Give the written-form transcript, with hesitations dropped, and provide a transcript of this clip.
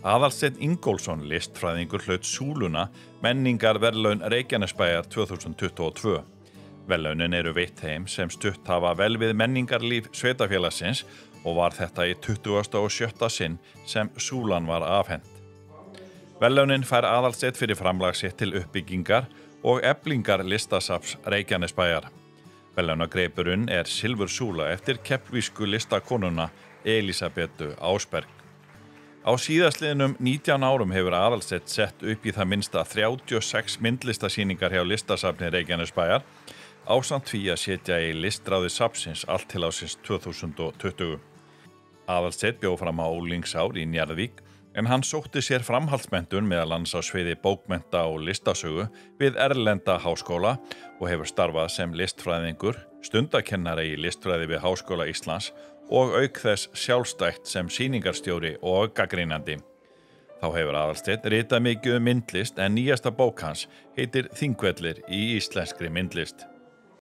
Aðalsteinn Ingólfsson, listfræðingur, hlaut Súluna menningarverðlaun Reykjanesbæjar 2022. Verðlaunin eru veitt þeim sem stutt hafa vel við menningarlíf sveitafélagsins og var þetta í 27. sinn sem Súlan var afhent. Verðlaunin fær Aðalsteinn fyrir framlag sitt til uppbyggingar og eflingar listasafns Reykjanesbæjar. Verðlaunagreipurinn er silfursúla eftir keppvísku listakonuna Elísabetu Ásberg. Á síðastliðnum 19 árum hefur Aðalsteinn sett upp í það minnsta 36 myndlistasýningar hjá listasafni Reykjanesbæjar, ásamt því að setja í listráði safnsins allt til ársins 2020. Aðalsteinn bjó fram á unglingsár í Njarðvík, en hann sótti sér framhaldsmenntun meðal annars á sviði bókmennta og listasögu við erlenda háskóla og hefur starfað sem listfræðingur, stundakennari í listfræði við Háskóla Íslands og auk þess sjálfstætt sem sýningarstjóri og gagnrýnandi. Þá hefur Aðalsteinn ritað mikið myndlist en nýjasta bók hans heitir Þingvellir í íslenskri myndlist.